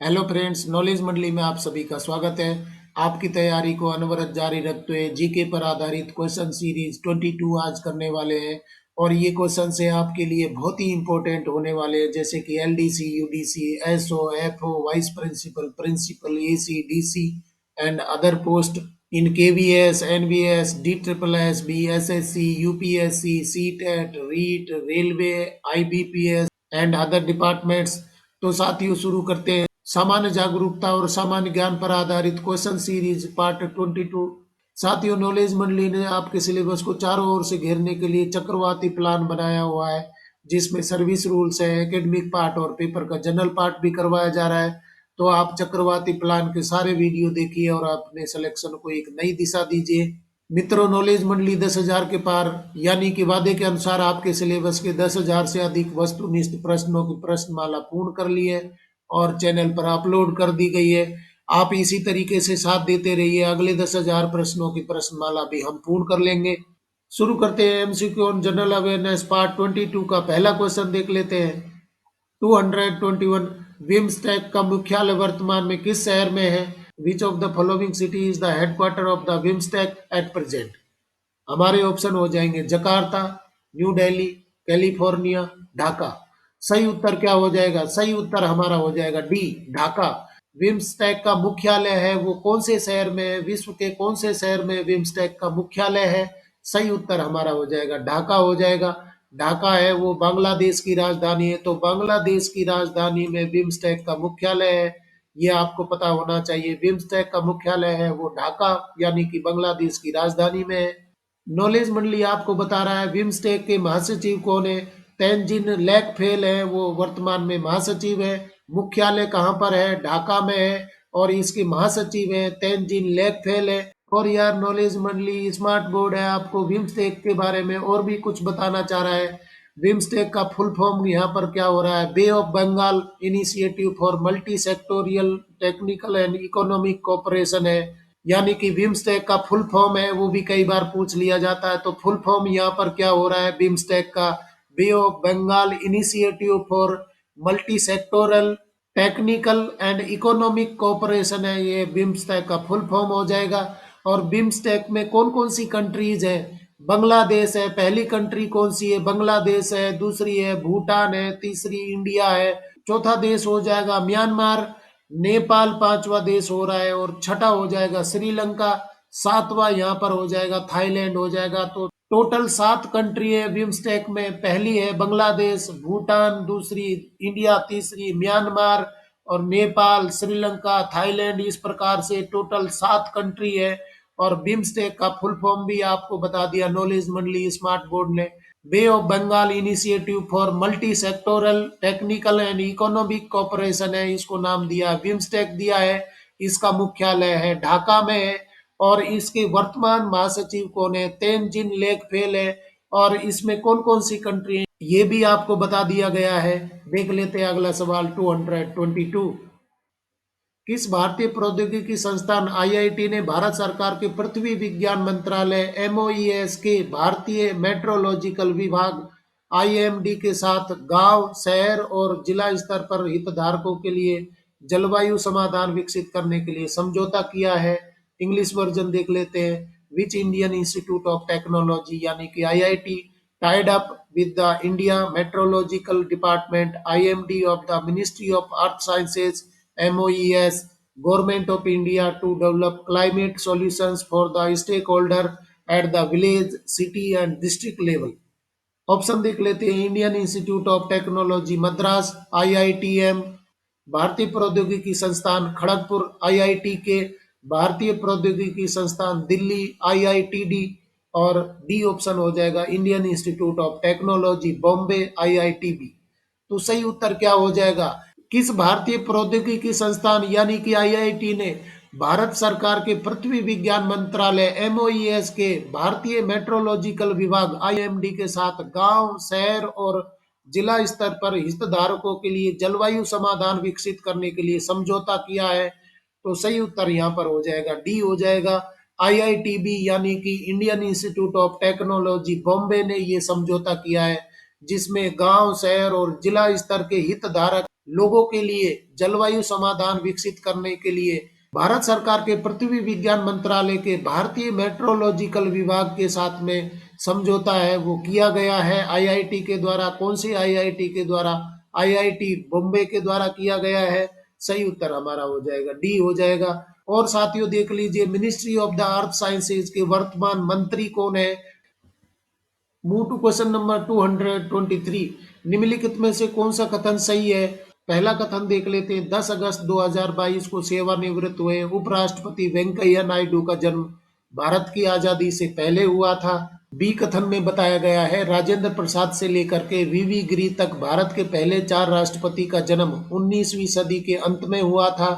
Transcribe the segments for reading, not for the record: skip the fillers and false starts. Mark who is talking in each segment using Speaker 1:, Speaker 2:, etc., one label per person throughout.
Speaker 1: Hello friends, knowledge मंडली में आप सभी का स्वागत है। आपकी तैयारी को अनवरत जारी रखते हुए जीके पर आधारित क्वेश्चन सीरीज 22 आज करने वाले हैं। और ये क्वेश्चन से आपके लिए बहुत ही इंपॉर्टेंट होने वाले हैं, जैसे कि LDC, UDC, SO, FO, vice principal, principal, AC, DC and other post in KVS, NVS, D triple S, B, SSC, UPSC, CTET, REET, railway, IBPS and other departments. तो साथियों, शुरू करते हैं सामान्य जागरूकता और सामान्य ज्ञान पर आधारित क्वेश्चन सीरीज पार्ट 22। साथियों, नॉलेज मंडली ने आपके सिलेबस को चारों ओर से घेरने के लिए चक्रवाती प्लान बनाया हुआ है, जिसमें सर्विस रूल्स है, एकेडमिक पार्ट और पेपर का जनरल पार्ट भी करवाया जा रहा है। तो आप चक्रवाती प्लान के सारे वीडियो देखिए और अपने सिलेक्शन को एक नई दिशा दीजिए। मित्रों, नॉलेज मंडली 10,000 के पार यानी कि वादे के अनुसार आपके सिलेबस के 10,000 से अधिक वस्तुनिष्ठ प्रश्नों की प्रश्नमाला पूर्ण कर ली है और चैनल पर अपलोड कर दी गई है। आप इसी तरीके से साथ देते रहिए, अगले 10,000 प्रश्नों की प्रश्नमाला भी हम पूर्ण कर लेंगे। शुरू करते हैं MCQ on general awareness part 22 का पहला क्वेश्चन देख लेते हैं। 221 बिम्स्टेक का मुख्यालय वर्तमान में किस शहर में है? विच of the following city is the headquarter of the BIMSTEC at present? हमारे ऑप्शन हो जाएंगे Jakarta, new Delhi, California, Dhaka. सही उत्तर क्या हो जाएगा? सही उत्तर हमारा हो जाएगा डी, ढाका। बिम्स्टेक का मुख्यालय है वो कौन से शहर में है? विश्व के कौन से शहर में बिम्स्टेक का मुख्यालय है? सही उत्तर हमारा हो जाएगा ढाका हो जाएगा। ढाका है वो बांग्लादेश की राजधानी है, तो बांग्लादेश की राजधानी में बिम्स्टेक का मुख्यालय है। ये आपको पता होना चाहिए। बिम्स्टेक का मुख्यालय है वो ढाका यानी कि बांग्लादेश की राजधानी में है। नॉलेज मंडली आपको बता रहा है बिम्स्टेक के महासचिव कौन है? तेनजिन लेकफेल है वो वर्तमान में महासचिव है। मुख्यालय कहाँ पर है? ढाका में है और इसके महासचिव है तेनजिन लेकफेल है। और यार, नॉलेज मंडली स्मार्ट बोर्ड है, आपको बिम्स्टेक के बारे में और भी कुछ बताना चाह रहा है। बिम्स्टेक का फुल फॉर्म यहाँ पर क्या हो रहा है? Bay of Bengal initiative for multi sectoral technical and economic cooperation है। यानी कि बिम्स्टेक का फुल फॉर्म है, वो भी कई बार पूछ लिया जाता है। तो फुल फॉर्म यहाँ पर क्या हो रहा है बिम्स्टेक का? Bay of Bengal initiative for multi sectoral technical and economic cooperation है, ये बिम्स्टेक का फुल फॉर्म हो जाएगा। और बिम्स्टेक में कौन कौन सी कंट्रीज है? बांग्लादेश है, पहली कंट्री कौन सी है? बांग्लादेश है, दूसरी है भूटान है, तीसरी इंडिया है, चौथा देश हो जाएगा म्यांमार, नेपाल पांचवा देश हो रहा है और छठा हो जाएगा श्रीलंका, सातवां यहाँ पर हो जाएगा थाईलैंड हो जाएगा। तो टोटल 7 कंट्री है बिम्स्टेक में। पहली है बांग्लादेश, भूटान, दूसरी इंडिया, तीसरी म्यांमार और नेपाल, श्रीलंका, थाईलैंड, इस प्रकार से टोटल 7 कंट्री है। और बिम्स्टेक का फुल फॉर्म भी आपको बता दिया नॉलेज मंडली स्मार्ट बोर्ड ने। Bay of Bengal initiative for multi sectoral technical and economic cooperation है, इसको नाम दिया बिम्स्टेक दिया है। इसका मुख्यालय है ढाका में है और इसके वर्तमान महासचिव कौन है? तेनजिन लेकफेल है। और इसमें कौन कौन सी कंट्री है ये भी आपको बता दिया गया है। देख लेते हैं अगला सवाल 222। किस भारतीय प्रौद्योगिकी संस्थान आईआईटी ने भारत सरकार के पृथ्वी विज्ञान मंत्रालय एमओईएस के भारतीय मेट्रोलॉजिकल विभाग आईएमडी के साथ गांव, शहर और जिला स्तर पर हितधारकों के लिए जलवायु समाधान विकसित करने के लिए समझौता किया है? इंग्लिश वर्जन देख लेते हैं। Which Indian institute of technology यानी कि IIT tied up with the India Meteorological Department IMD of the Ministry of Earth Sciences MOES Government of India to develop climate solutions for the stakeholder at the village, city and district level। Option देख लेते हैं। Indian institute of technology Madras IITM, भारतीय प्रौद्योगिकी संस्थान Kharagpur IIT के, भारतीय प्रौद्योगिकी संस्थान दिल्ली आईआईटीडी और डी ऑप्शन हो जाएगा Indian institute of technology Bombay IITB. तो सही उत्तर क्या हो जाएगा? किस भारतीय प्रौद्योगिकी संस्थान यानी कि आईआईटी ने भारत सरकार के पृथ्वी विज्ञान मंत्रालय एमओईएस के भारतीय मेट्रोलॉजिकल विभाग आईएमडी के साथ गांव, शहर और जिला स्तर पर हितधारकों के लिए जलवायु समाधान विकसित करने के लिए समझौता किया है? तो सही उत्तर यहाँ पर हो जाएगा डी हो जाएगा आईआईटीबी यानी कि Indian institute of technology Bombay ने ये समझौता किया है, जिसमें गांव, शहर और जिला स्तर के हितधारक लोगों के लिए जलवायु समाधान विकसित करने के लिए भारत सरकार के पृथ्वी विज्ञान मंत्रालय के भारतीय मेट्रोलॉजिकल विभाग के साथ में समझौता है वो किया गया है आईआईटी के द्वारा। कौन सी आईआईटी के द्वारा? आईआईटी बॉम्बे के द्वारा किया गया है। सही उत्तर हमारा हो जाएगा डी हो जाएगा। और साथियों देख लीजिए, ministry of the earth sciences के वर्तमान मंत्री कौन है? Move to question number 223। निम्नलिखित में से कौन सा कथन सही है? पहला कथन देख लेते हैं। 10 अगस्त 2022 को सेवानिवृत्त हुए उपराष्ट्रपति वेंकैया नायडू का जन्म भारत की आजादी से पहले हुआ था। बी कथन में बताया गया है राजेंद्र प्रसाद से लेकर के वीवी गिरी तक भारत के पहले 4 राष्ट्रपति का जन्म 19वीं सदी के अंत में हुआ था।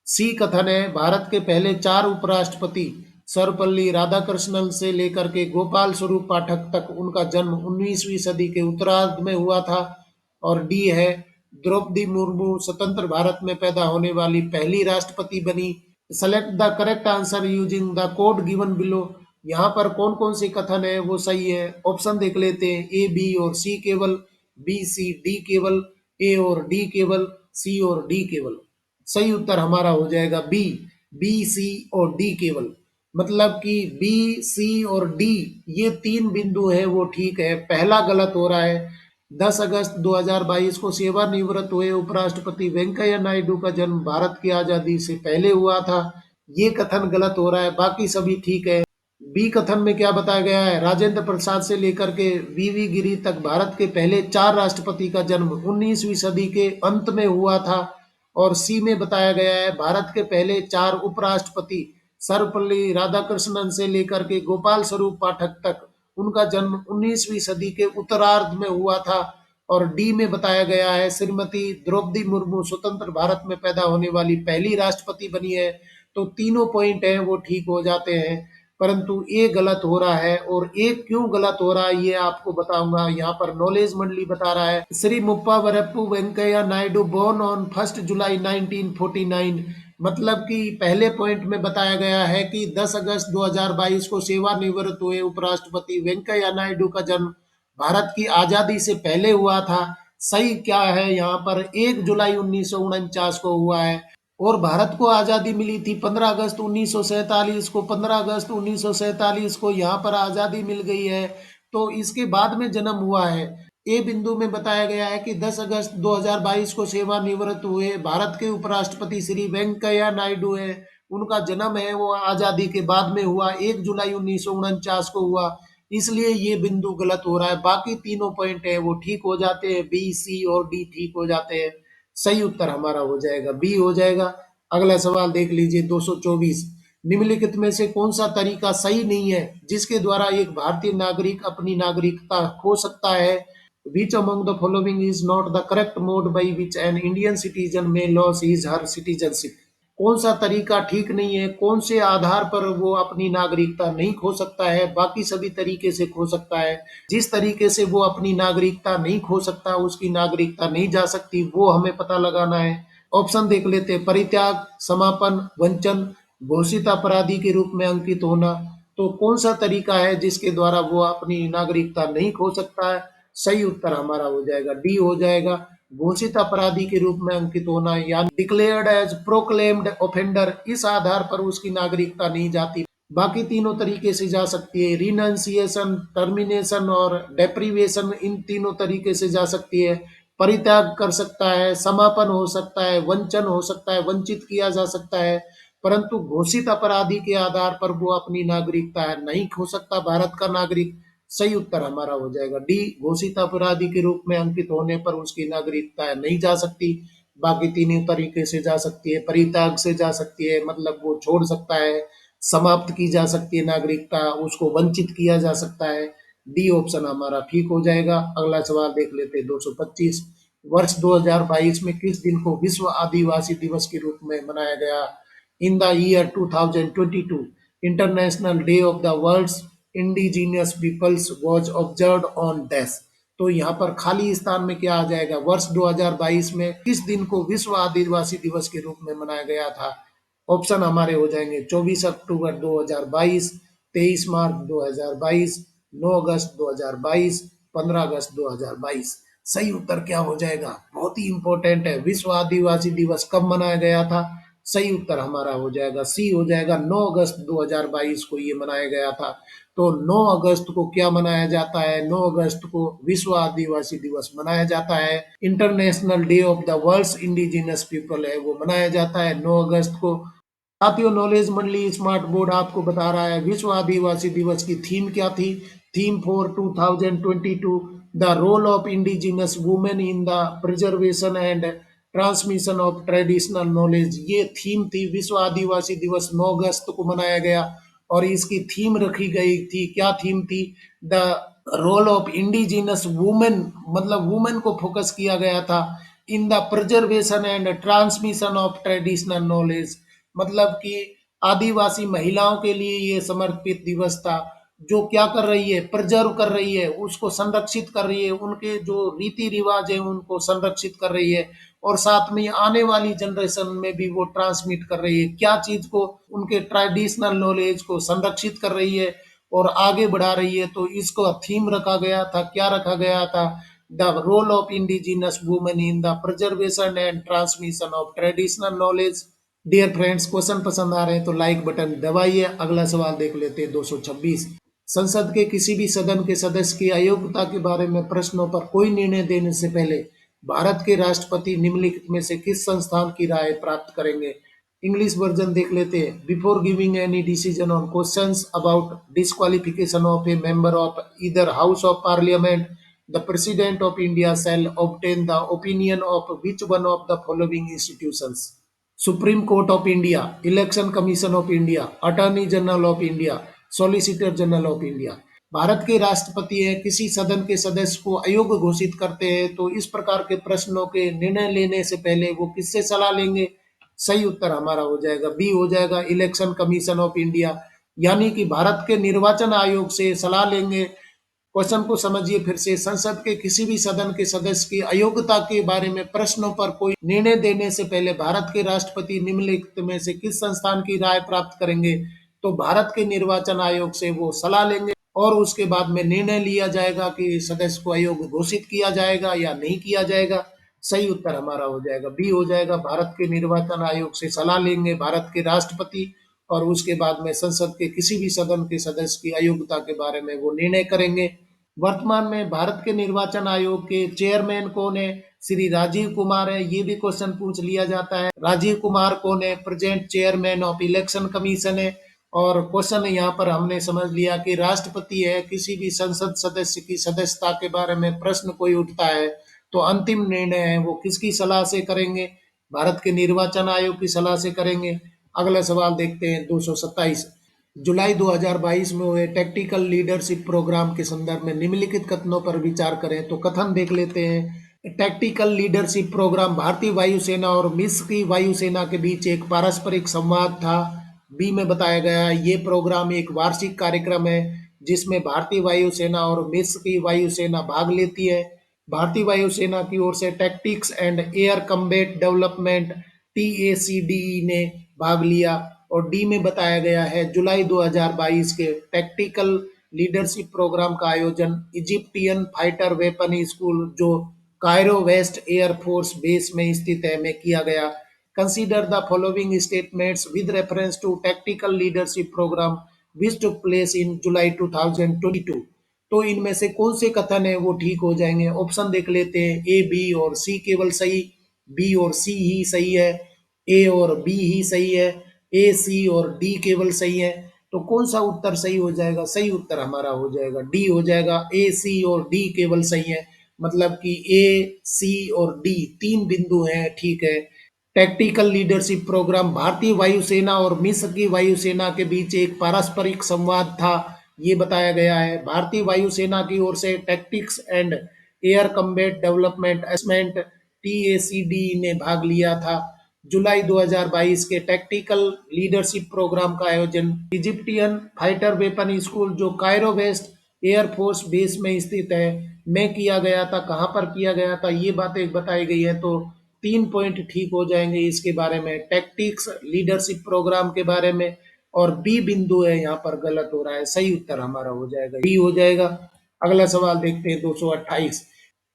Speaker 1: सी कथन है भारत के पहले 4 उपराष्ट्रपति सर्वपल्ली राधाकृष्णन से लेकर के गोपाल स्वरूप पाठक तक उनका जन्म 19वीं सदी के उत्तरार्ध में हुआ था। और डी है द्रौपदी मुर्मू स्वतंत्र भारत में पैदा होने वाली पहली राष्ट्रपति बनी। Select the correct answer using the code given below. यहाँ पर कौन कौन से कथन है वो सही है? ऑप्शन देख लेते हैं। ए, बी और सी केवल, बी, सी, डी केवल, ए और डी केवल, सी और डी केवल। सही उत्तर हमारा हो जाएगा बी, बी, सी और डी केवल। मतलब कि बी, सी और डी ये 3 बिंदु है वो ठीक है, पहला गलत हो रहा है। 10 अगस्त 2022 को सेवानिवृत्त हुए उपराष्ट्रपति वेंकैया नायडू का जन्म भारत की आजादी से पहले हुआ था, ये कथन गलत हो रहा है, बाकी सभी ठीक है। बी कथन में क्या बताया गया है? राजेंद्र प्रसाद से लेकर के वीवी गिरी तक भारत के पहले 4 राष्ट्रपति का जन्म 19वीं सदी के अंत में हुआ था। और सी में बताया गया है भारत के पहले 4 उपराष्ट्रपति सर्वपल्ली राधाकृष्णन से लेकर के गोपाल स्वरूप पाठक तक उनका जन्म 19वीं सदी के उत्तरार्ध में हुआ था। और डी में बताया गया है श्रीमती द्रौपदी मुर्मू स्वतंत्र भारत में पैदा होने वाली पहली राष्ट्रपति बनी है। तो तीनों पॉइंट हैं वो ठीक हो जाते हैं, परंतु ए गलत हो रहा है। और ए क्यों गलत हो रहा है ये आपको बताऊंगा। यहाँ पर नॉलेज मंडली बता रहा है श्री मुप्पा वरप्पू वेंकैया नायडू बोर्न ऑन 1 जुलाई 1949। मतलब कि पहले पॉइंट में बताया गया है कि 10 अगस्त 2022 को सेवानिवृत्त हुए उपराष्ट्रपति वेंकैया नायडू का जन्म भारत की आजादी से पहले हुआ था। सही क्या है? यहाँ पर 1 जुलाई 1949 को हुआ है। और भारत को आजादी मिली थी 15 अगस्त 1947 को। 15 अगस्त 1947 को यहाँ पर आजादी मिल गई है, तो इसके बाद में जन्म हुआ है। ए बिंदु में बताया गया है कि 10 अगस्त 2022 को सेवानिवृत्त हुए भारत के उपराष्ट्रपति श्री वेंकैया नायडू है, उनका जन्म है वो आजादी के बाद में हुआ, 1 जुलाई 1949 को हुआ, इसलिए ये बिंदु गलत हो रहा है। बाकी तीनों पॉइंट है वो ठीक हो जाते हैं, बी, सी और डी ठीक हो जाते हैं। सही उत्तर हमारा हो जाएगा बी हो जाएगा। अगला सवाल देख लीजिए 224। निम्नलिखित में से कौन सा तरीका सही नहीं है जिसके द्वारा एक भारतीय नागरिक अपनी नागरिकता खो सकता है? Which among the following is not the correct mode by which an Indian citizen में लॉस हिज हर सिटीजनशिप? कौन सा तरीका ठीक नहीं है, कौन से आधार पर वो अपनी नागरिकता नहीं खो सकता है? बाकी सभी तरीके से खो सकता है। जिस तरीके से वो अपनी नागरिकता नहीं खो सकता, उसकी नागरिकता नहीं जा सकती, वो हमें पता लगाना है। ऑप्शन देख लेते हैं। परित्याग, समापन, वंचन, घोषित अपराधी के रूप में अंकित होना। तो कौन सा तरीका है जिसके द्वारा वो अपनी नागरिकता नहीं खो सकता है? सही उत्तर हमारा हो जाएगा डी हो जाएगा। घोषित अपराधी के रूप में अंकित होना या डिक्लेयर्ड एज प्रोक्लेम्ड ऑफेंडर, इस आधार पर उसकी नागरिकता नहीं जाती। बाकी तीनों तरीके से जा सकती है। रिनाउंसिएशन, टर्मिनेशन और डेप्रीवेशन, इन तीनों तरीके से जा सकती है। परित्याग कर सकता है, समापन हो सकता है, वंचन हो सकता है, वंचित किया जा सकता है, परंतु घोषित अपराधी के आधार पर वो अपनी नागरिकता नहीं खो सकता भारत का नागरिक। सही उत्तर हमारा हो जाएगा डी। घोषित अपराधी के रूप में अंकित होने पर उसकी नागरिकता नहीं जा सकती। बाकी तीनों तरीके से जा सकती है। परित्याग से जा सकती है, मतलब वो छोड़ सकता है। समाप्त की जा सकती है नागरिकता, उसको वंचित किया जा सकता है। डी ऑप्शन हमारा ठीक हो जाएगा। अगला सवाल देख लेते हैं 225। वर्ष 2022 में किस दिन को विश्व आदिवासी दिवस के रूप में मनाया गया? In the year 2022 international day of the world's indigenous peoples was observe on dash. तो यहाँ पर खाली स्थान में क्या आ जाएगा? वर्ष 2022 में किस दिन को विश्व आदिवासी दिवस के रूप में मनाया गया था? ऑप्शन हमारे हो जाएंगे 24 अक्टूबर 2022, 23 मार्च 2022, 9 अगस्त 2022, 15 अगस्त 2022। सही उत्तर क्या हो जाएगा? बहुत ही इंपॉर्टेंट है। विश्व आदिवासी दिवस कब मनाया गया था? सही उत्तर हमारा हो जाएगा सी हो जाएगा, 9 अगस्त 2022 को ये मनाया गया था। तो 9 अगस्त को क्या मनाया जाता है? 9 अगस्त को विश्व आदिवासी दिवस मनाया जाता है। International day of the world's indigenous people है वो मनाया जाता है 9 अगस्त को। साथियों, नॉलेज मंडली स्मार्ट बोर्ड आपको बता रहा है विश्व आदिवासी दिवस की थीम क्या थी। Theme for 2022, the role of indigenous women in the preservation and transmission of traditional knowledge. ये थीम थी। विश्व आदिवासी दिवस 9 अगस्त को मनाया गया और इसकी थीम रखी गई थी। क्या थीम थी? The role of indigenous women, मतलब वुमेन को फोकस किया गया था। In the preservation and transmission of traditional knowledge, मतलब कि आदिवासी महिलाओं के लिए ये समर्पित दिवस था। जो क्या कर रही है? प्रिजर्व कर रही है, उसको संरक्षित कर रही है, उनके जो रीति रिवाज है उनको संरक्षित कर रही है और साथ में आने वाली जनरेशन में भी वो ट्रांसमिट कर रही है। क्या चीज को? उनके ट्रेडिशनल नॉलेज को संरक्षित कर रही है और आगे बढ़ा रही है। तो इसको थीम रखा गया था। क्या रखा गया था? The role of indigenous women in the preservation and transmission of traditional knowledge. Dear friends, question पसंद आ रहे हैं तो लाइक बटन दबाइए। अगला सवाल देख लेते हैं 226। संसद के किसी भी सदन के सदस्य की अयोग्यता के बारे में प्रश्नों पर कोई निर्णय देने से पहले भारत के राष्ट्रपति निम्नलिखित में से किस संस्थान की राय प्राप्त करेंगे? इंग्लिश वर्जन देख लेते हैं। Before giving any decision on questions about disqualification of A member of either house of parliament, the president of India shall obtain the opinion of which one of the following institutions? Supreme court of India, election commission of India, attorney general of India, solicitor general of India. Bharat के राष्ट्रपति हैं, किसी सदन के सदस्य को अयोग्य घोषित करते हैं तो इस प्रकार के प्रश्नों के निर्णय लेने से पहले वो किससे सलाह लेंगे? सही उत्तर हमारा हो जाएगा बी हो जाएगा, इलेक्शन कमीशन ऑफ इंडिया, यानी कि भारत के निर्वाचन आयोग से सलाह लेंगे। क्वेश्चन को समझिए फिर से। संसद के किसी भी सदन के सदस्य की अयोग्यता के बारे में प्रश्नों पर कोई निर्णय देने से पहले भारत के राष्ट्रपति निम्नलिखित में से किस संस्थान की राय प्राप्त करेंगे? तो भारत के निर्वाचन आयोग से वो सलाह लेंगे और उसके बाद में निर्णय लिया जाएगा कि सदस्य को अयोग्य घोषित किया जाएगा या नहीं किया जाएगा। सही उत्तर हमारा हो जाएगा बी हो जाएगा, भारत के निर्वाचन आयोग से सलाह लेंगे भारत के राष्ट्रपति और उसके बाद में संसद के किसी भी सदन के सदस्य की अयोग्यता के बारे में वो निर्णय करेंगे। वर्तमान में भारत के निर्वाचन आयोग के चेयरमैन कौन है? श्री राजीव कुमार है। ये भी क्वेश्चन पूछ लिया जाता है। राजीव कुमार कौन है? Present chairman of election commission है। और क्वेश्चन यहाँ पर हमने समझ लिया कि राष्ट्रपति है, किसी भी संसद सदस्य की सदस्यता के बारे में प्रश्न कोई उठता है तो अंतिम निर्णय है वो किसकी सलाह से करेंगे? भारत के निर्वाचन आयोग की सलाह से करेंगे। अगला सवाल देखते हैं 227। जुलाई 2022 में हुए टैक्टिकल लीडरशिप प्रोग्राम के संदर्भ में निम्नलिखित कथनों पर विचार करें। तो कथन देख लेते हैं। टैक्टिकल लीडरशिप प्रोग्राम भारतीय वायुसेना और मिस्र की वायुसेना के बीच एक पारस्परिक संवाद था। बी में बताया गया है ये प्रोग्राम एक वार्षिक कार्यक्रम है जिसमें भारतीय वायुसेना और मिस्र की वायुसेना भाग लेती है। भारतीय वायुसेना की ओर से tactics and air combat development TACDE ने भाग लिया। और डी में बताया गया है जुलाई 2022 के टैक्टिकल लीडरशिप प्रोग्राम का आयोजन इजिप्टियन फाइटर वेपन स्कूल जो कायरो वेस्ट एयरफोर्स बेस में स्थित है में किया गया। Consider the following statements with reference to tactical leadership program which took place in July 2022। तो इनमें से कौन से कथन है वो ठीक हो जाएंगे? ऑप्शन देख लेते हैं। ए, बी और सी केवल सही, बी और सी ही सही है, ए और बी ही सही है, ए, सी और डी केवल सही है। तो कौन सा उत्तर सही हो जाएगा? सही उत्तर हमारा हो जाएगा डी हो जाएगा, ए, सी और डी केवल सही है। मतलब कि ए, सी और डी तीन बिंदु हैं, ठीक है। टैक्टिकल लीडरशिप प्रोग्राम भारतीय वायुसेना और मिस्र की वायुसेना के बीच एक पारस्परिक संवाद था, ये बताया गया है। भारतीय वायुसेना की ओर से tactics and air combat development assessment TACD ने भाग लिया था। जुलाई 2022 के टैक्टिकल लीडरशिप प्रोग्राम का आयोजन इजिप्टियन फाइटर वेपन स्कूल जो कायरो वेस्ट एयरफोर्स बेस में स्थित है में किया गया था। कहाँ पर किया गया था ये बातें बताई गई है। तो 3 पॉइंट ठीक हो जाएंगे इसके बारे में, टैक्टिक्स लीडरशिप प्रोग्राम के बारे में। और बी बिंदु है यहाँ पर गलत हो रहा है, सही उत्तर हमारा हो जाएगा बी हो जाएगा। अगला सवाल देखते हैं 228।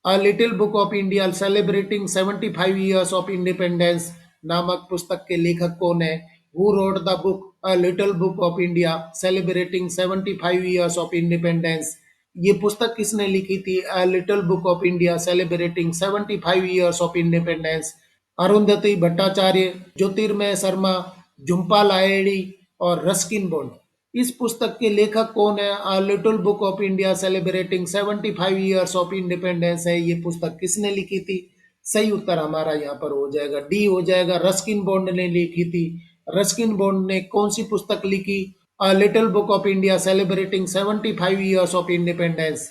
Speaker 1: A little book of India celebrating 75 years of independence नामक पुस्तक के लेखक कौन है? Who wrote the book a little book of India celebrating 75 years of independence? ये पुस्तक किसने लिखी थी? A little book of India celebrating 75 years of independence. Arundhati Bhattacharya, Jyotirmay Sharma, Jhumpa Lahiri और रस्किन बॉन्ड। इस पुस्तक के लेखक कौन है? अ little book of India celebrating 75 years of independence है। ये पुस्तक किसने लिखी थी? सही उत्तर हमारा यहाँ पर हो जाएगा डी हो जाएगा, रस्किन बॉन्ड ने लिखी थी। रस्किन बॉन्ड ने कौन सी पुस्तक लिखी? अ little book of India celebrating 75 years of independence.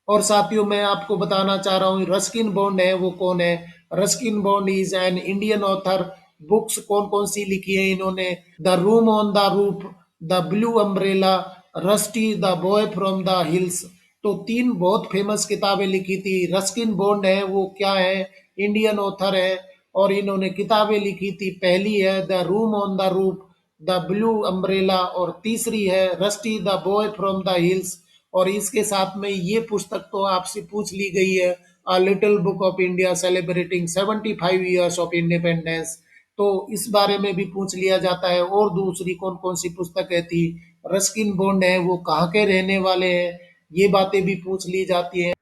Speaker 1: और साथियों मैं आपको बताना चाह रहा हूँ रस्किन बॉन्ड है वो कौन है? Ruskin bond is an Indian author. Books कौन कौन सी लिखी है इन्होंने? The room on the roof, the blue umbrella, rusty the boy from the hills. तो तीन बहुत फेमस किताबें लिखी थी। रस्किन बॉन्ड है वो क्या है? इंडियन ऑथर है और इन्होंने किताबें लिखी थी। पहली है the room on the roof, the blue umbrella और तीसरी है rusty the boy from the hills. और इसके साथ में ये पुस्तक तो आपसे पूछ ली गई है, अ little book of India celebrating 75 years of independence. तो इस बारे में भी पूछ लिया जाता है। और दूसरी कौन कौन सी पुस्तकें थी? रस्किन बॉन्ड है वो कहाँ के रहने वाले हैं? ये बातें भी पूछ ली जाती हैं।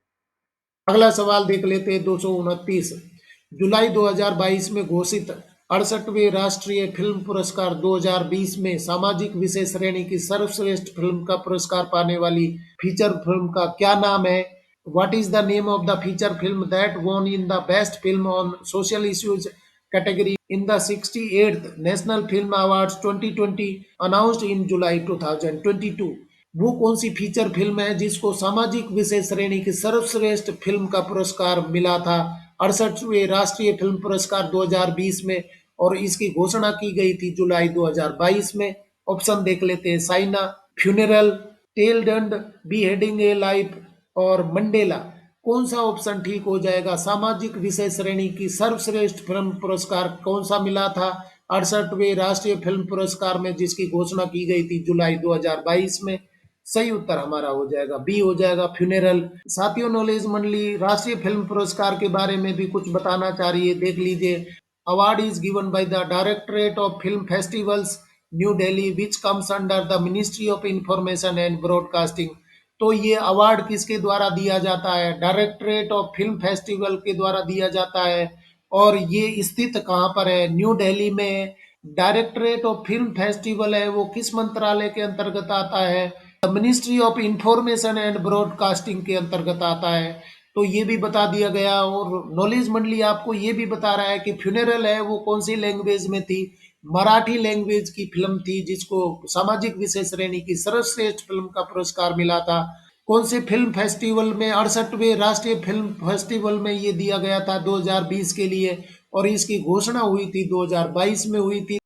Speaker 1: अगला सवाल देख लेते हैं 229। जुलाई 2022 में घोषित 68वें राष्ट्रीय फिल्म पुरस्कार 2020 में सामाजिक विषय श्रेणी की सर्वश्रेष्ठ फिल्म का पुरस्कार पाने वाली फीचर फिल्म का क्या नाम है? What is the name of the feature film that won in the best film on social issues category in the 68th National Film Awards 2020 announced in July 2022? वो कौन सी फीचर फिल्म है जिसको सामाजिक विषय श्रेणी की सर्वश्रेष्ठ फिल्म का पुरस्कार मिला था 68वें राष्ट्रीय फिल्म पुरस्कार 2020 में? और इसकी घोषणा की गई थी जुलाई 2022 में। ऑप्शन देख लेते हैं, साइना, फ्यूनरल, टेल डंड, बी हेडिंग ए लाइफ और मंडेला। कौन सा ऑप्शन ठीक हो जाएगा? सामाजिक विषय श्रेणी की सर्वश्रेष्ठ फिल्म पुरस्कार कौन सा मिला था 68वें राष्ट्रीय फिल्म पुरस्कार में जिसकी घोषणा की गई थी जुलाई 2022 में? सही उत्तर हमारा हो जाएगा बी हो जाएगा, फ्यूनेरल। साथियों नॉलेज मंडली राष्ट्रीय फिल्म पुरस्कार के बारे में भी कुछ बताना चाह रही है, देख लीजिए। Award is given by the directorate of film festivals new Delhi which comes under the ministry of information and broadcasting. तो ये अवार्ड किसके द्वारा दिया जाता है? डायरेक्टरेट ऑफ फिल्म फेस्टिवल के द्वारा दिया जाता है। और ये स्थित कहाँ पर है? न्यू दिल्ली में। डायरेक्टरेट ऑफ फिल्म फेस्टिवल है वो किस मंत्रालय के अंतर्गत आता है? Ministry of information and broadcasting के अंतर्गत आता है। तो ये भी बता दिया गया। और नॉलेज मंडली आपको ये भी बता रहा है कि फ्यूनरल है वो कौन सी लैंग्वेज में थी? मराठी लैंग्वेज की फिल्म थी जिसको सामाजिक विषय श्रेणी की सर्वश्रेष्ठ फिल्म का पुरस्कार मिला था। कौन से फिल्म फेस्टिवल में? 68वें राष्ट्रीय फिल्म फेस्टिवल में ये दिया गया था 2020 के लिए। और इसकी घोषणा हुई थी 2022 में हुई थी।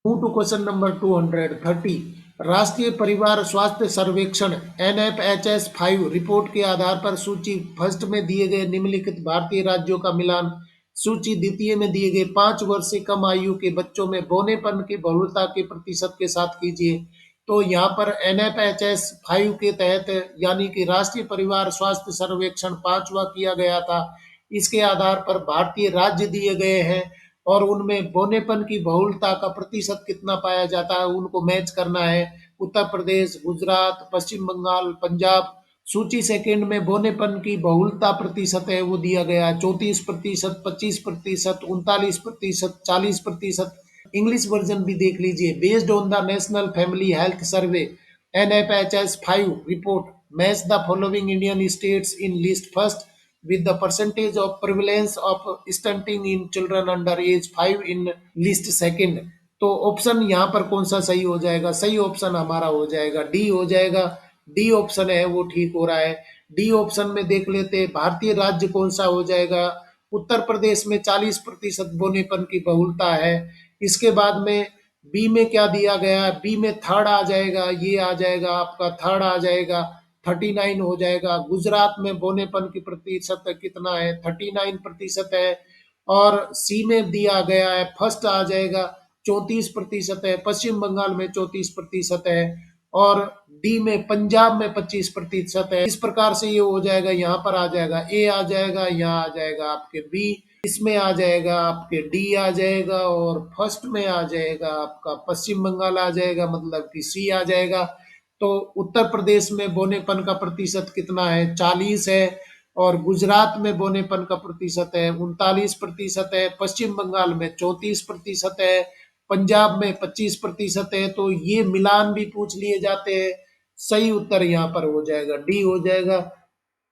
Speaker 1: Move to question number 230। राष्ट्रीय परिवार स्वास्थ्य सर्वेक्षण NFHS 5 रिपोर्ट के आधार पर सूची फर्स्ट में दिए गए निम्नलिखित भारतीय राज्यों का मिलान सूची द्वितीय में दिए गए 5 वर्ष से कम आयु के बच्चों में बौनेपन की बहुलता के प्रतिशत के साथ कीजिए। तो यहाँ पर NFHS 5 के तहत यानी कि राष्ट्रीय परिवार स्वास्थ्य सर्वेक्षण पांचवा किया गया था। इसके आधार पर भारतीय राज्य दिए गए हैं और उनमें बौनेपन की बहुलता का प्रतिशत कितना पाया जाता है उनको मैच करना है। उत्तर प्रदेश, गुजरात, पश्चिम बंगाल, पंजाब। सूची सेकंड में बौनेपन की बहुलता प्रतिशत है वो दिया गया है 34%, 25%, 39%, 40%। इंग्लिश वर्जन भी देख लीजिए। Based on the national family health survey NFHS 5 report match the following Indian states in list first with the percentage of prevalence of stunting in children under age 5 in list second। तो option यहाँ पर कौन सा सही हो जाएगा? सही option हमारा हो जाएगा डी हो जाएगा। डी ऑप्शन है वो ठीक हो रहा है। डी ऑप्शन में देख लेते हैं भारतीय राज्य कौन सा हो जाएगा। उत्तर प्रदेश में 40% बोनेपन की बहुलता है। इसके बाद में बी में क्या दिया गया है? बी में थर्ड आ जाएगा, ये आ जाएगा आपका थर्ड आ जाएगा 39 हो जाएगा। गुजरात में बोनेपन की प्रतिशत कितना है? 39% है। और सी में दिया गया है फर्स्ट आ जाएगा 34% है। पश्चिम बंगाल में 34% है। और डी में पंजाब में 25% है। इस प्रकार से ये हो जाएगा, यहाँ पर आ जाएगा ए आ जाएगा, यहाँ आ जाएगा आपके बी, इसमें आ जाएगा आपके डी आ जाएगा, और फर्स्ट में आ जाएगा आपका पश्चिम बंगाल आ जाएगा, मतलब कि सी आ जाएगा। तो उत्तर प्रदेश में बोनेपन का प्रतिशत कितना है? 40 है। और गुजरात में बोनेपन का प्रतिशत है 39% है, पश्चिम बंगाल में 34% है, पंजाब में 25% है। तो ये मिलान भी पूछ लिए जाते हैं। सही उत्तर यहाँ पर हो जाएगा डी हो जाएगा।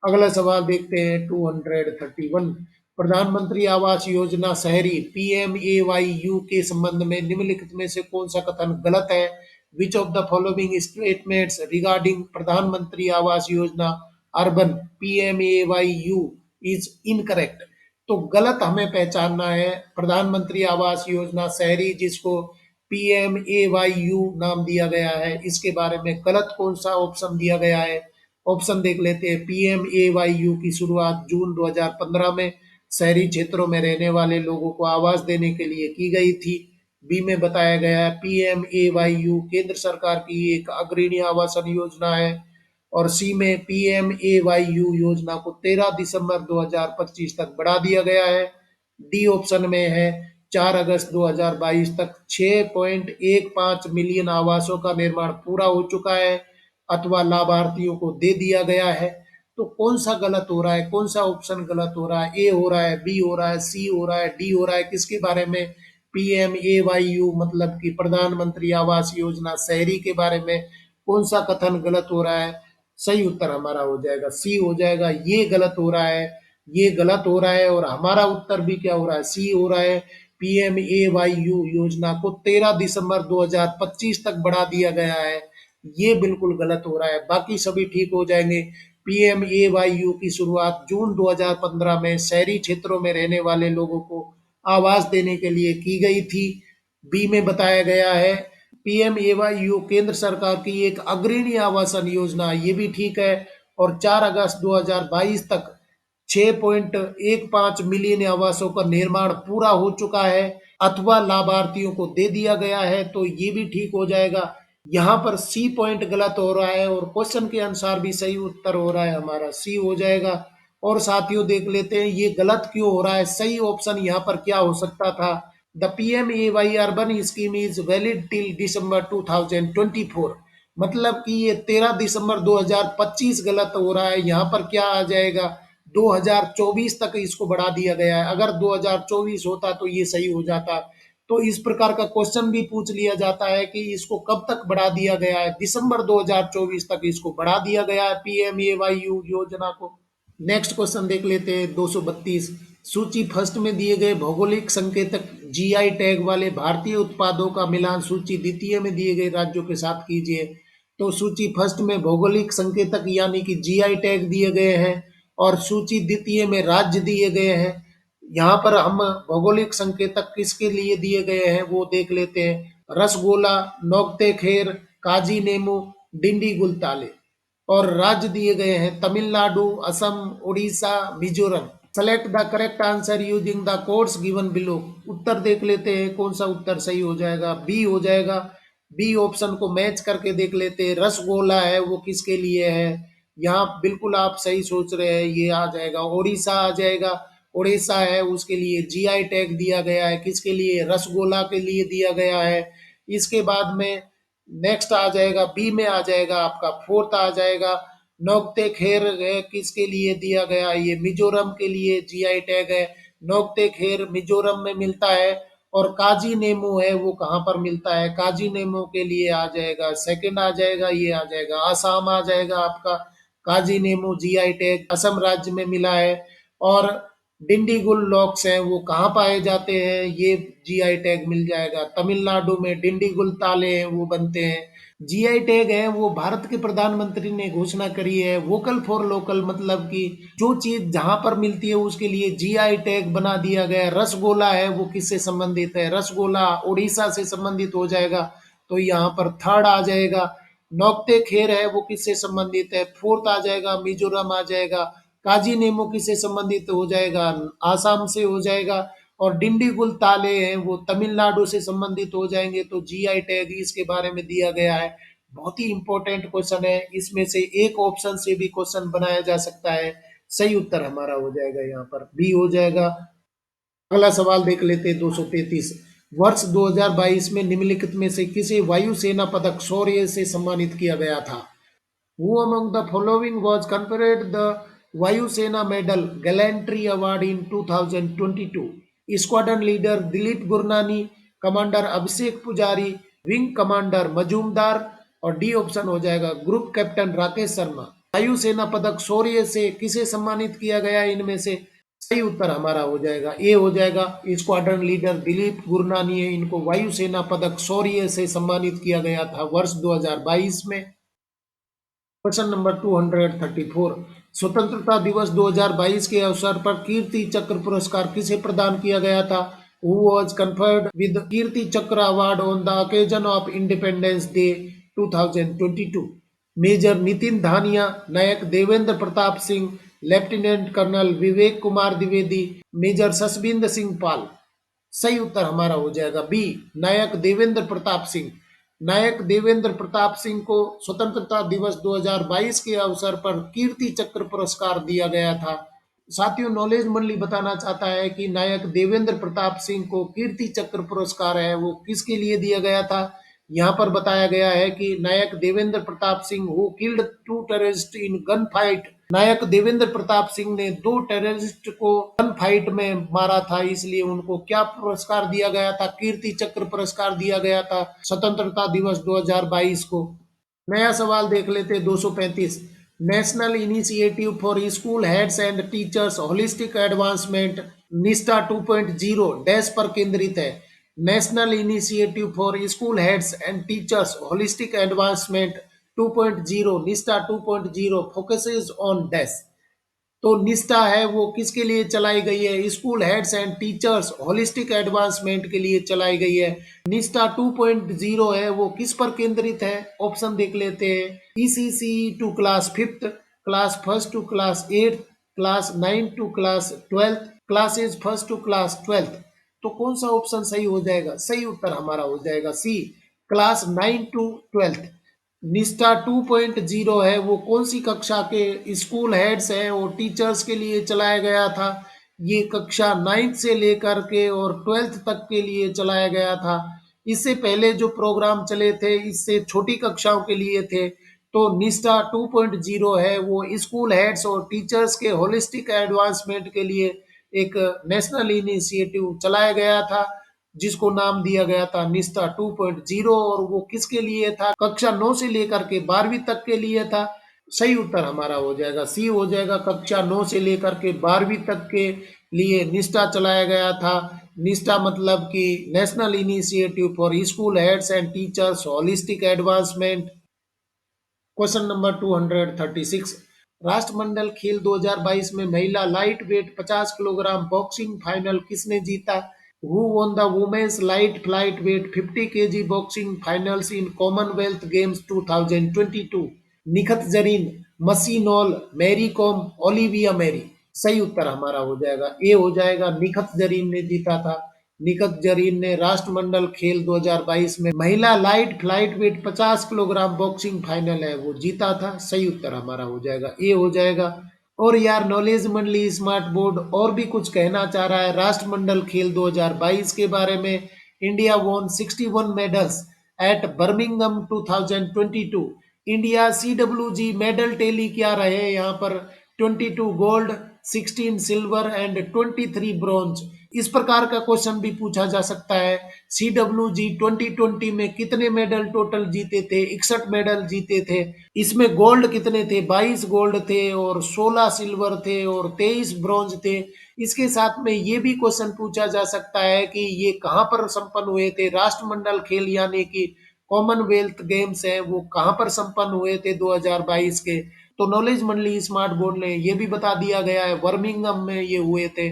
Speaker 1: अगला सवाल देखते हैं 231। प्रधानमंत्री आवास योजना शहरी PMAYU के संबंध में निम्नलिखित में से कौन सा कथन गलत है? विच of the following statements regarding प्रधानमंत्री Awas Yojana urban PMAYU is incorrect? तो गलत हमें पहचानना है। प्रधानमंत्री आवास योजना शहरी, जिसको PMAYU नाम दिया गया है, इसके बारे में गलत कौन सा ऑप्शन दिया गया है? ऑप्शन देख लेते हैं। PMAYU की शुरुआत जून 2015 में शहरी क्षेत्रों में रहने वाले लोगों को आवास देने के लिए की गई थी। बी में बताया गया है PMAYU केंद्र सरकार की एक अग्रणी आवासन योजना है। और सी में PMAYU योजना को 13 दिसंबर 2025 तक बढ़ा दिया गया है। डी ऑप्शन में है 4 अगस्त 2022 तक 6.15 मिलियन आवासों का निर्माण पूरा हो चुका है अथवा लाभार्थियों को दे दिया गया है। तो कौन सा गलत हो रहा है? कौन सा ऑप्शन गलत हो रहा है? ए हो रहा है, बी हो रहा है, सी हो रहा है, डी हो रहा है? किसके बारे में? PMAYU मतलब कि प्रधानमंत्री आवास योजना शहरी के बारे में कौन सा कथन गलत हो रहा है? सही उत्तर हमारा हो जाएगा सी हो जाएगा। ये गलत हो रहा है, ये गलत हो रहा है, और हमारा उत्तर भी क्या हो रहा है? सी हो रहा है। PMAYU योजना को 13 दिसंबर 2025 तक बढ़ा दिया गया है, ये बिल्कुल गलत हो रहा है। बाकी सभी ठीक हो जाएंगे। PMAYU की शुरुआत जून 2015 में शहरी क्षेत्रों में रहने वाले लोगों को आवास देने के लिए की गई थी। बी में बताया गया है PMAYU केंद्र सरकार की एक अग्रणी आवासन योजना, ये भी ठीक है। और 4 अगस्त 2022 तक 6.15 मिलियन आवासों का निर्माण पूरा हो चुका है अथवा लाभार्थियों को दे दिया गया है, तो ये भी ठीक हो जाएगा। यहाँ पर सी पॉइंट गलत हो रहा है, और क्वेश्चन के अनुसार भी सही उत्तर हो रहा है हमारा सी हो जाएगा। और साथियों देख लेते हैं ये गलत क्यों हो रहा है। सही ऑप्शन यहाँ पर क्या हो सकता था? The PMAY urban scheme is valid till दिसंबर 2024। मतलब कि ये 13 दिसंबर 2025 गलत हो रहा है। यहाँ पर क्या आ जाएगा? 2024 तक इसको बढ़ा दिया गया है। अगर 2024 होता तो ये सही हो जाता। तो इस प्रकार का क्वेश्चन भी पूछ लिया जाता है कि इसको कब तक बढ़ा दिया गया है? दिसंबर 2024 तक इसको बढ़ा दिया गया है PMAYU योजना को। नेक्स्ट क्वेश्चन देख लेते हैं 232। सूची फर्स्ट में दिए गए भौगोलिक संकेतक GI टैग वाले भारतीय उत्पादों का मिलान सूची द्वितीय में दिए गए राज्यों के साथ कीजिए। तो सूची फर्स्ट में भौगोलिक संकेतक यानी कि GI टैग दिए गए हैं, और सूची द्वितीय में राज्य दिए गए हैं। यहाँ पर हम भौगोलिक संकेतक किसके लिए दिए गए हैं वो देख लेते हैं। रसगोला, नोक्ते खेर, काजी नेमू, डिंडीगुल ताले। और राज्य दिए गए हैं Tamil Nadu, Assam, Orissa, Mizoram. Select the correct answer using the codes given below. उत्तर देख लेते हैं कौन सा उत्तर सही हो जाएगा। बी हो जाएगा। बी ऑप्शन को मैच करके देख लेते हैं। रसगोला है वो किसके लिए है? यहाँ बिल्कुल आप सही सोच रहे हैं, ये आ जाएगा उड़ीसा आ जाएगा। उड़ीसा है उसके लिए GI टैग दिया गया है। किसके लिए? रसगोला के लिए दिया गया है। इसके बाद में नेक्स्ट आ जाएगा, बी में आ जाएगा आपका फोर्थ आ जाएगा नोक्ते खेर है, किसके लिए दिया गया? ये मिजोरम के लिए GI टैग है। नोक्ते खेर मिजोरम में मिलता है। और काजी नेमू है वो कहाँ पर मिलता है? काजी नेमू के लिए आ जाएगा सेकंड आ जाएगा, ये आ जाएगा आसाम आ जाएगा आपका। काजी नेमू GI टैग असम राज्य में मिला है। और डिंडीगुल लॉक्स हैं वो कहाँ पाए जाते हैं? ये GI टैग मिल जाएगा तमिलनाडु में। डिंडीगुल ताले हैं वो बनते हैं। GI टैग है वो भारत के प्रधानमंत्री ने घोषणा करी है, वोकल फॉर लोकल, मतलब कि जो चीज जहां पर मिलती है उसके लिए GI टैग बना दिया गया है। रसगोला है वो किससे संबंधित है? रसगोला उड़ीसा से संबंधित हो जाएगा, तो यहाँ पर थर्ड आ जाएगा। नौक्ते खेर है वो किससे संबंधित है? फोर्थ आ जाएगा मिजोरम आ जाएगा। काजी नेमो किससे संबंधित हो जाएगा? आसाम से हो जाएगा। और डिंडीगुल ताले हैं वो तमिलनाडु से संबंधित हो जाएंगे। तो GI टैग इसके बारे में दिया गया है बहुत ही इंपॉर्टेंट क्वेश्चन है, इसमें से एक ऑप्शन से भी क्वेश्चन बनाया जा सकता है। सही उत्तर हमारा हो जाएगा यहाँ पर बी हो जाएगा। अगला सवाल देख लेते हैं 233। वर्ष 2022 में निम्नलिखित में से किसे वायुसेना पदक शौर्य से सम्मानित किया गया था? Who among the following was conferred the Vayusena Medal Gallantry Award in 2022? Squadron leader Dilip Gurnani, commander Abhishek Pujari, wing commander Majumdar और डी ऑप्शन हो जाएगा ग्रुप कैप्टन राकेश शर्मा। वायुसेना पदक शौर्य से किसे सम्मानित किया गया इनमें से? सही उत्तर हमारा हो जाएगा ए हो जाएगा। स्क्वाड्रन लीडर दिलीप गुरनानी है, इनको वायुसेना पदक शौर्य से सम्मानित किया गया था वर्ष 2022 में। Question number 234। स्वतंत्रता दिवस 2022 के अवसर पर कीर्ति चक्र पुरस्कार किसे प्रदान किया गया था? Who was conferred with Kirti Chakra award on the occasion of Independence Day 2022? Major Nitin Dhania, Naik Devendra Pratap Singh, lieutenant colonel Vivek Kumar Dwivedi, major Sasbind Singh Pal. सही उत्तर हमारा हो जाएगा बी, नायक देवेंद्र प्रताप सिंह। नायक देवेंद्र प्रताप सिंह को स्वतंत्रता दिवस 2022 के अवसर पर कीर्ति चक्र पुरस्कार दिया गया था। साथियों, नॉलेज मंडली बताना चाहता है कि नायक देवेंद्र प्रताप सिंह को कीर्ति चक्र पुरस्कार है वो किसके लिए दिया गया था? यहाँ पर बताया गया है कि Naik Devendra Pratap Singh who killed 2 terrorist in gun fight. Naik Devendra Pratap Singh ने 2 टेररिस्ट को गन फाइट में मारा था, इसलिए उनको क्या पुरस्कार दिया गया था? कीर्ति चक्र पुरस्कार दिया गया था स्वतंत्रता दिवस 2022 को। नया सवाल देख लेते हैं 235। National initiative for school heads and teachers holistic advancement निष्ठा 2.0 डैश पर केंद्रित है। National initiative for school heads and teachers holistic advancement 2.0 निष्ठा 2.0 फोकसेस ऑन डैश। तो निष्ठा है वो किसके लिए चलाई गई है? School heads and teachers holistic advancement के लिए चलाई गई है। निष्ठा 2.0 है वो किस पर केंद्रित है? ऑप्शन देख लेते हैं। ECC to class 5th, class 1st to class 8th, class 9 to class 12th, classes 1st to class 12th। तो कौन सा ऑप्शन सही हो जाएगा? सही उत्तर हमारा हो जाएगा सी, क्लास 9 टू 12th। निष्ठा 2.0 है वो कौन सी कक्षा के स्कूल हेड्स हैं और टीचर्स के लिए चलाया गया था? ये कक्षा 9th से लेकर के और 12th तक के लिए चलाया गया था। इससे पहले जो प्रोग्राम चले थे इससे छोटी कक्षाओं के लिए थे। तो निष्ठा 2.0 है वो स्कूल हेड्स और टीचर्स के होलिस्टिक एडवांसमेंट के लिए एक नेशनल इनिशिएटिव चलाया गया था, जिसको नाम दिया गया था निष्ठा 2.0। और वो किसके लिए था? कक्षा 9 से लेकर के 12वीं तक के लिए था। सही उत्तर हमारा हो जाएगा सी हो जाएगा, कक्षा 9 से लेकर के 12वीं तक के लिए निष्ठा चलाया गया था। निष्ठा मतलब कि national initiative for school heads and teachers holistic advancement. Question number 236। राष्ट्रमंडल खेल 2022 में महिला light weight 50 kilogram boxing final किसने जीता? Who won the women's light lightweight 50 kg boxing finals in Commonwealth Games 2022? Nikhat Zareen, मसी नॉल, मैरी कॉम, ओलिविया मैरी। सही उत्तर हमारा हो जाएगा ए हो जाएगा, निखत जरीन ने जीता था। निखत जरीन ने राष्ट्रमंडल खेल 2022 में महिला light flight weight 50 kilogram boxing final है वो जीता था। सही उत्तर हमारा हो जाएगा ए हो जाएगा। और यार नॉलेज मंडली स्मार्ट बोर्ड और भी कुछ कहना चाह रहा है राष्ट्रमंडल खेल 2022 के बारे में। India won 61 medals at Birmingham 2022। India CWG medal tally क्या रहे यहाँ पर? 22 गोल्ड, 16 सिल्वर एंड 23 ब्रॉन्ज। इस प्रकार का क्वेश्चन भी पूछा जा सकता है। CWG 2020 में कितने मेडल टोटल जीते थे? 61 मेडल जीते थे। इसमें गोल्ड कितने थे? 22 गोल्ड थे और 16 सिल्वर थे और 23 ब्रॉन्ज थे। इसके साथ में ये भी क्वेश्चन पूछा जा सकता है कि ये कहाँ पर संपन्न हुए थे? राष्ट्रमंडल खेल यानी कि कॉमनवेल्थ गेम्स है वो कहाँ पर संपन्न हुए थे 2022 के? तो नॉलेज मंडली स्मार्ट बोर्ड ने ये भी बता दिया गया है, बर्मिंगम में ये हुए थे।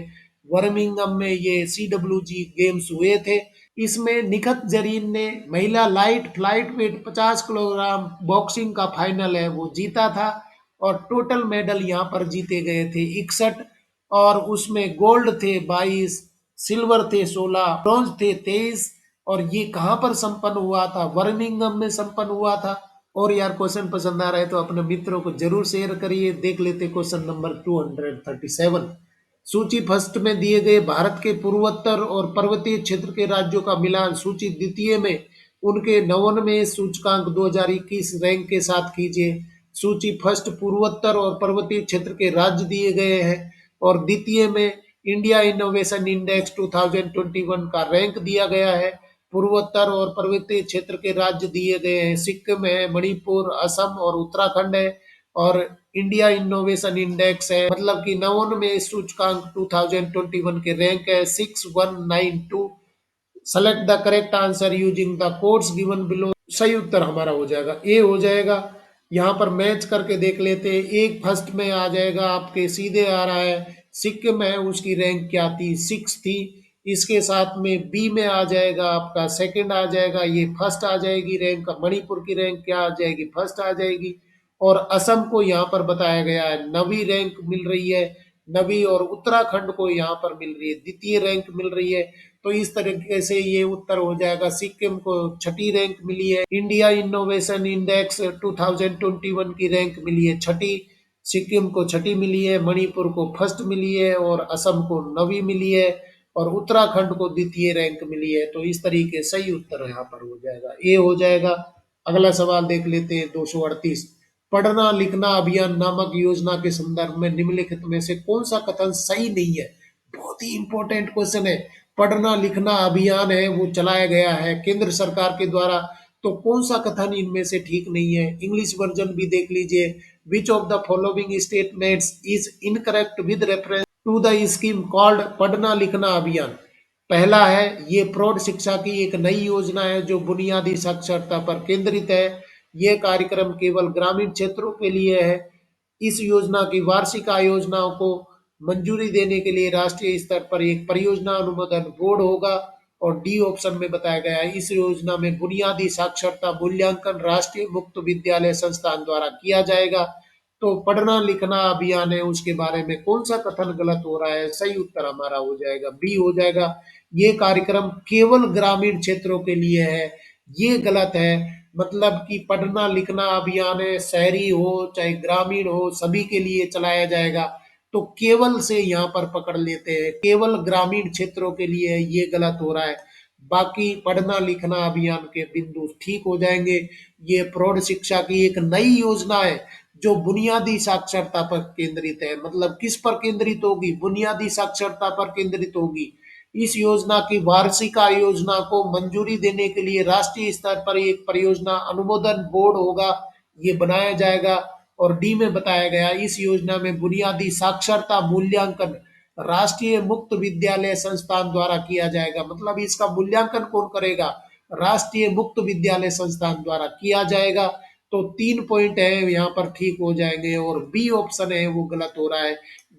Speaker 1: बर्मिंगम में ये CWG गेम्स हुए थे। इसमें निखत जरीन ने महिला light flight weight 50 kilogram boxing का फाइनल है वो जीता था। और टोटल मेडल यहाँ पर जीते गए थे 61 और उसमें गोल्ड थे 22, सिल्वर थे 16, ब्रॉन्ज थे 23। और ये कहाँ पर संपन्न हुआ था? बर्मिंगम में संपन्न हुआ था। और यार क्वेश्चन पसंद आ रहा है तो अपने मित्रों को जरूर शेयर करिए। देख लेते क्वेश्चन नंबर 237। सूची फर्स्ट में दिए गए भारत के पूर्वोत्तर और पर्वतीय क्षेत्र के राज्यों का मिलान सूची द्वितीय में उनके 99वें सूचकांक 2021 रैंक के साथ कीजिए। सूची फर्स्ट पूर्वोत्तर और पर्वतीय क्षेत्र के राज्य दिए गए हैं और द्वितीय में इंडिया इनोवेशन इंडेक्स 2021 का रैंक दिया गया है। पूर्वोत्तर और पर्वतीय क्षेत्र के राज्य दिए गए हैं, सिक्किम है, मणिपुर, असम और उत्तराखंड है। और इंडिया इनोवेशन इंडेक्स है, मतलब कि 99वें सूचकांक 2021 के रैंक है 6192। Select the correct answer using the codes given below. सही उत्तर हमारा हो जाएगा ए हो जाएगा। यहाँ पर मैच करके देख लेते हैं। एक फर्स्ट में आ जाएगा आपके, सीधे आ रहा है सिक्किम है, उसकी रैंक क्या थी, 6 थी। इसके साथ में बी में आ जाएगा आपका सेकंड आ जाएगा, ये फर्स्ट आ जाएगी रैंक। मणिपुर की रैंक क्या आ जाएगी, फर्स्ट आ जाएगी। और असम को यहाँ पर बताया गया है 9वीं रैंक मिल रही है, 9वीं। और उत्तराखंड को यहाँ पर मिल रही है द्वितीय रैंक मिल रही है। तो इस तरीके से ये उत्तर हो जाएगा। सिक्किम को 6ठी रैंक मिली है, इंडिया इनोवेशन इंडेक्स 2021 की रैंक मिली है 6ठी। सिक्किम को 6ठी मिली है, मणिपुर को फर्स्ट मिली है और असम को 9वीं मिली है और उत्तराखंड को द्वितीय रैंक मिली है। तो इस तरीके सही उत्तर यहाँ पर हो जाएगा, ए हो जाएगा। अगला सवाल देख लेते हैं 238। पढ़ना लिखना अभियान नामक योजना के संदर्भ में निम्नलिखित में से कौन सा कथन सही नहीं है। बहुत ही इंपॉर्टेंट क्वेश्चन है। पढ़ना लिखना अभियान है वो चलाया गया है केंद्र सरकार के द्वारा, तो कौन सा कथन इनमें से ठीक नहीं है। इंग्लिश वर्जन भी देख लीजिए। Which of the following statements is incorrect with reference to the scheme called Padhna Likhna अभियान। पहला है, ये प्रौढ़ शिक्षा की एक नई योजना है जो बुनियादी साक्षरता पर केंद्रित है। यह कार्यक्रम केवल ग्रामीण क्षेत्रों के लिए है। इस योजना की वार्षिक आयोजनाओं को मंजूरी देने के लिए राष्ट्रीय स्तर पर एक परियोजना अनुमोदन बोर्ड होगा। और डी ऑप्शन में बताया गया है, इस योजना में बुनियादी साक्षरता मूल्यांकन राष्ट्रीय मुक्त विद्यालय संस्थान द्वारा किया जाएगा। तो पढ़ना लिखना अभियान है उसके बारे में कौन सा कथन गलत हो रहा है, सही उत्तर हमारा हो जाएगा बी हो जाएगा। ये कार्यक्रम केवल ग्रामीण क्षेत्रों के लिए है, ये गलत है। मतलब कि पढ़ना लिखना अभियान है, शहरी हो चाहे ग्रामीण हो सभी के लिए चलाया जाएगा। तो केवल से यहाँ पर पकड़ लेते हैं, केवल ग्रामीण क्षेत्रों के लिए है, ये गलत हो रहा है। बाकी पढ़ना लिखना अभियान के बिंदु ठीक हो जाएंगे। ये प्रौढ़ शिक्षा की एक नई योजना है जो बुनियादी साक्षरता पर केंद्रित है। मतलब किस पर केंद्रित होगी, बुनियादी साक्षरता पर केंद्रित होगी। इस योजना की वार्षिक आयोजना को मंजूरी देने के लिए राष्ट्रीय स्तर पर एक परियोजना अनुमोदन बोर्ड होगा, ये बनाया जाएगा। और डी में बताया गया, इस योजना में बुनियादी साक्षरता मूल्यांकन राष्ट्रीय मुक्त विद्यालय संस्थान द्वारा किया जाएगा। मतलब इसका मूल्यांकन कौन करेगा, राष्ट्रीय मुक्त विद्यालय संस्थान द्वारा किया जाएगा। तो 3 पॉइंट है यहाँ पर ठीक हो जाएंगे और बी ऑप्शन है वो गलत हो रहा है।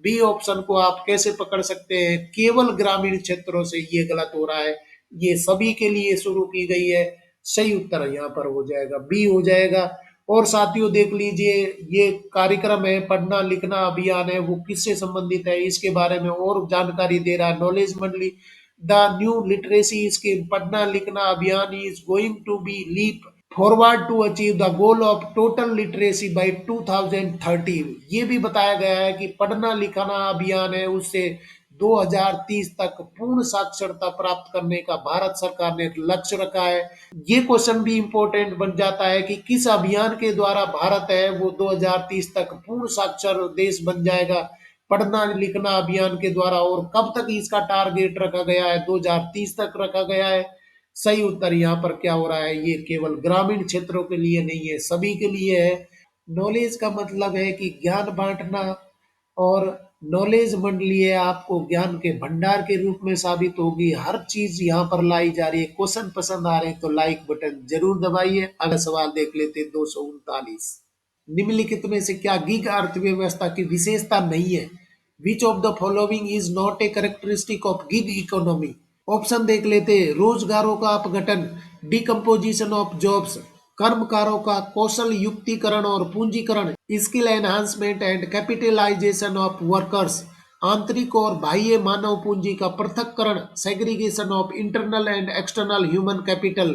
Speaker 1: बी ऑप्शन को आप कैसे पकड़ सकते हैं, केवल ग्रामीण क्षेत्रों से, ये गलत हो रहा है। ये सभी के लिए शुरू की गई है। सही उत्तर यहाँ पर हो जाएगा बी हो जाएगा। और साथियों देख लीजिए, ये कार्यक्रम है पढ़ना लिखना अभियान है वो किससे संबंधित है, इसके बारे में और जानकारी दे रहा है नॉलेज मंडली। The new literacy scheme Padhna Likhna Abhiyan is going to be leap forward to achieve the goal of total literacy by 2030। ये भी बताया गया है कि पढ़ना लिखना अभियान है उससे 2030 तक पूर्ण साक्षरता प्राप्त करने का भारत सरकार ने एक लक्ष्य रखा है। ये क्वेश्चन भी इंपॉर्टेंट बन जाता है कि किस अभियान के द्वारा भारत है वो 2030 तक पूर्ण साक्षर देश बन जाएगा पढ़ना लिखना अभियान के द्वारा। और कब तक इसका टारगेट रखा गया है, 2030 तक रखा गया है। सही उत्तर यहाँ पर क्या हो रहा है, ये केवल ग्रामीण क्षेत्रों के लिए नहीं है, सभी के लिए है। नॉलेज का मतलब है कि ज्ञान बांटना, और नॉलेज मंडली है आपको ज्ञान के भंडार के रूप में साबित होगी। हर चीज यहाँ पर लाई जा रही है। क्वेश्चन पसंद आ रहे हैं तो लाइक बटन जरूर दबाइए। अगला सवाल देख लेते हैं 239। निम्नलिखित में से क्या गिग अर्थव्यवस्था की विशेषता नहीं है। विच of the following is not a characteristic of gig economy. Option देख लेते हैं, रोजगारों का अपघटन, डिकम्पोजिशन ऑफ जॉब्स, कर्मकारों का कौशल युक्तिकरण और पूंजीकरण, skill enhancement and capitalisation of workers, आंतरिक और बाह्य मानव पूंजी का पृथक्करण, segregation of internal and external human capital,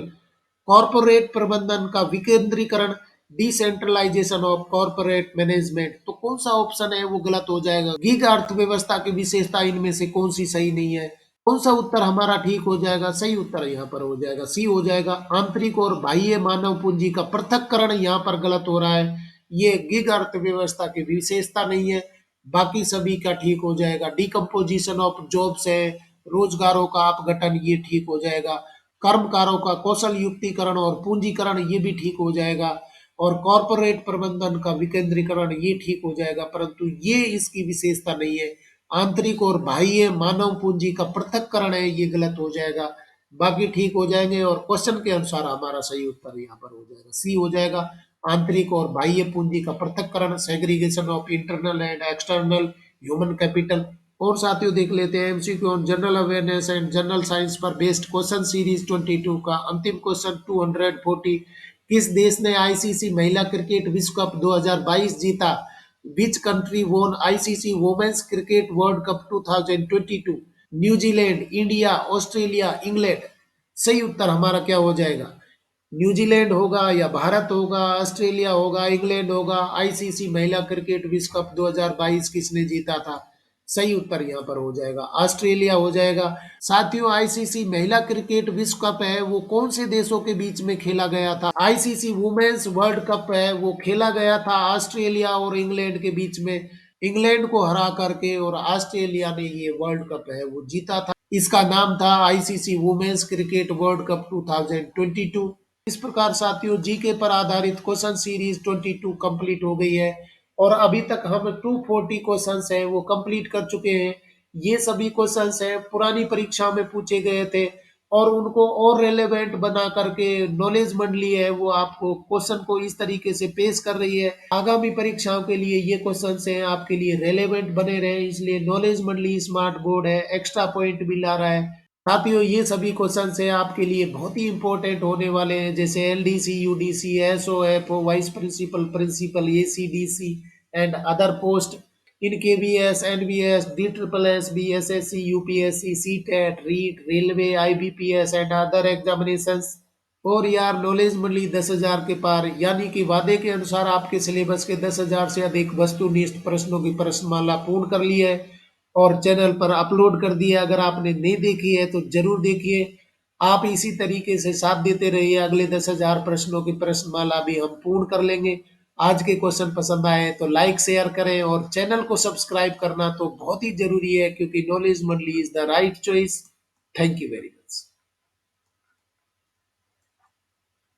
Speaker 1: corporate प्रबंधन का विकेंद्रीकरण, डिसेंट्रलाइजेशन ऑफ कॉर्पोरेट मैनेजमेंट, तो कौन सा ऑप्शन है वो गलत हो जाएगा। गिग अर्थव्यवस्था की विशेषता इनमें से कौन सी सही नहीं है। कौन सा उत्तर हमारा ठीक हो जाएगा, सही उत्तर यहाँ पर हो जाएगा सी हो जाएगा। आंतरिक और बाह्य मानव पूंजी का पृथक्करण यहाँ पर गलत हो रहा है, ये गिग अर्थव्यवस्था की विशेषता नहीं है। बाकी सभी का ठीक हो जाएगा। डिकम्पोजिशन ऑफ जॉब्स है, रोजगारों का अपघटन, ये ठीक हो जाएगा। कर्मकारों का कौशल युक्तिकरण और पूंजीकरण, ये भी ठीक हो जाएगा। और कॉरपोरेट प्रबंधन का विकेंद्रीकरण, ये ठीक हो जाएगा, परंतु ये इसकी विशेषता नहीं है। आंतरिक और बाह्य मानव पूंजी का पृथक्करण है, ये गलत हो जाएगा। बाकी ठीक हो जाएंगे और क्वेश्चन के अनुसार हमारा सही उत्तर यहाँ पर हो जाएगा सी हो जाएगा। आंतरिक और बाह्य पूंजी का पृथक्करण, segregation of internal and external human capital. और साथियों देख लेते हैं MCQ on general awareness and general science पर बेस्ड क्वेश्चन सीरीज 22 का अंतिम क्वेश्चन 240। किस देश ने आईसीसी महिला क्रिकेट विश्व कप 2022 जीता। Which country won ICC women's cricket world cup 2022। New Zealand, India, Australia, England. सही उत्तर हमारा क्या हो जाएगा, न्यूजीलैंड होगा या भारत होगा, ऑस्ट्रेलिया होगा, इंग्लैंड होगा। आईसीसी महिला क्रिकेट विश्व कप 2022 किसने जीता था, सही उत्तर यहाँ पर हो जाएगा ऑस्ट्रेलिया हो जाएगा। साथियों आईसीसी महिला क्रिकेट विश्व कप है वो कौन से देशों के बीच में खेला गया था। आईसीसी वुमेन्स वर्ल्ड कप है वो खेला गया था ऑस्ट्रेलिया और इंग्लैंड के बीच में। इंग्लैंड को हरा करके और ऑस्ट्रेलिया ने ये वर्ल्ड कप है वो जीता था। इसका नाम था ICC women's cricket world cup 2022। इस प्रकार साथियों जीके पर आधारित क्वेश्चन सीरीज 22 कंप्लीट हो गई है और अभी तक हम 240 क्वेश्चंस हैं वो कंप्लीट कर चुके हैं। ये सभी क्वेश्चंस हैं पुरानी परीक्षा में पूछे गए थे और उनको और रेलेवेंट बना करके नॉलेज मंडली है वो आपको क्वेश्चन को इस तरीके से पेश कर रही है। आगामी परीक्षाओं के लिए ये क्वेश्चन हैं आपके लिए रेलेवेंट बने रहे, इसलिए नॉलेज मंडली स्मार्ट बोर्ड है एक्स्ट्रा पॉइंट भी ला रहा है। साथियों ये सभी क्वेश्चन है आपके लिए बहुत ही इंपॉर्टेंट होने वाले हैं, जैसे LDC, UDC, SOF, vice principal, principal, AC DC and other post in KVS, NVS, D triple S, B, SSC, UPSC, CTET, REET, railway, IBPS and other examinations. और यार नॉलेज मंडली 10,000 के पार, यानी कि वादे के अनुसार आपके सिलेबस के 10,000 से अधिक वस्तुनिष्ठ प्रश्नों की प्रश्नमाला पूर्ण कर ली है और चैनल पर अपलोड कर दिया। अगर आपने नहीं देखी है तो जरूर देखिए। आप इसी तरीके से साथ देते रहिए, अगले 10,000 प्रश्नों की प्रश्नमाला भी हम पूर्ण कर लेंगे। आज के क्वेश्चन पसंद आए तो लाइक शेयर करें और चैनल को सब्सक्राइब करना तो बहुत ही जरूरी है, क्योंकि नॉलेज मंडली is the right choice. Thank you very much.